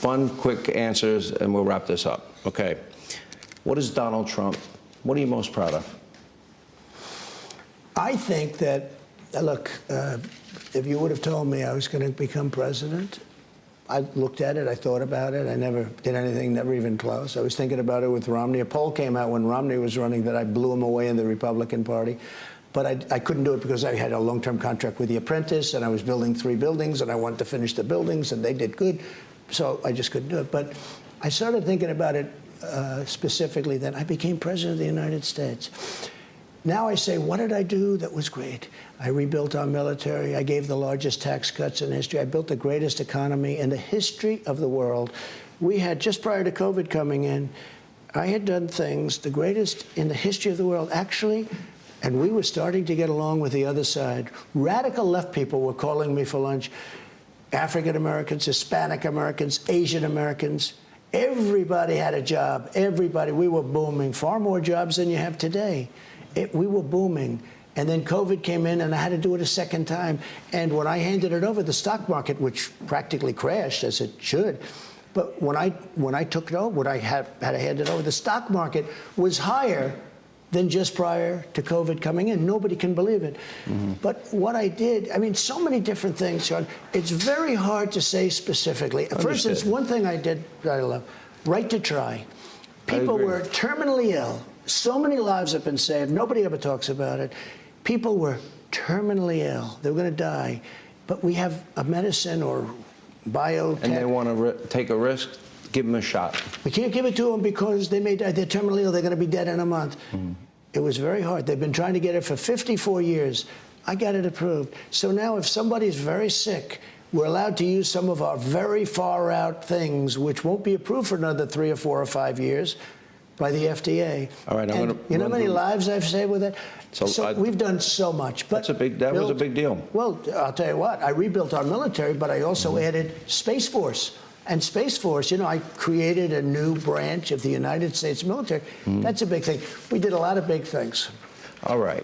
Fun, quick answers, and we'll wrap this up. Okay. What is Donald Trump? What are you most proud of? I think that, look, if you would have told me I was going to become president, I looked at it, I thought about it, I never did anything, never even close. I was thinking about it with Romney. A poll came out when Romney was running that I blew him away in the Republican Party. But I couldn't do it because I had a long-term contract with The Apprentice, and I was building 3 buildings, and I wanted to finish the buildings, and they did good. So I just couldn't do it. But I started thinking about it specifically then. I became president of the United States. Now I say, what did I do that was great? I rebuilt our military. I gave the largest tax cuts in history. I built the greatest economy in the history of the world. We had, just prior to COVID coming in, I had done things, the greatest in the history of the world, actually, and we were starting to get along with the other side. Radical left people were calling me for lunch. African Americans, Hispanic Americans, Asian Americans. Everybody had a job. Everybody. We were booming. Far more jobs than you have today. We were booming. And then COVID came in, and I had to do it a second time. And when I handed it over, the stock market, which practically crashed, as it should, but when I took it over, when I had to hand it over, the stock market was higher than just prior to COVID coming in. Nobody can believe it. Mm-hmm. But what I did, I mean, so many different things, Sean. It's very hard to say specifically. Understood. For instance, one thing I did that I love, Right to Try. People were terminally ill. So many lives have been saved. Nobody ever talks about it. People were terminally ill. They were going to die. But we have a medicine or biotech. And they want to take a risk. Give them a shot. We can't give it to them because they may die. They're terminally ill. They're going to be dead in a month. Mm. It was very hard. They've been trying to get it for 54 years. I got it approved. So now if somebody's very sick, we're allowed to use some of our very far-out things, which won't be approved for another 3 or 4 or 5 years by the FDA. All right, you know how many lives I've saved with it? So we've done so much. But that was a big deal. Well, I'll tell you what. I rebuilt our military, but I also added Space Force. And Space Force, you know, I created a new branch of the United States military. That's a big thing. We did a lot of big things. All right.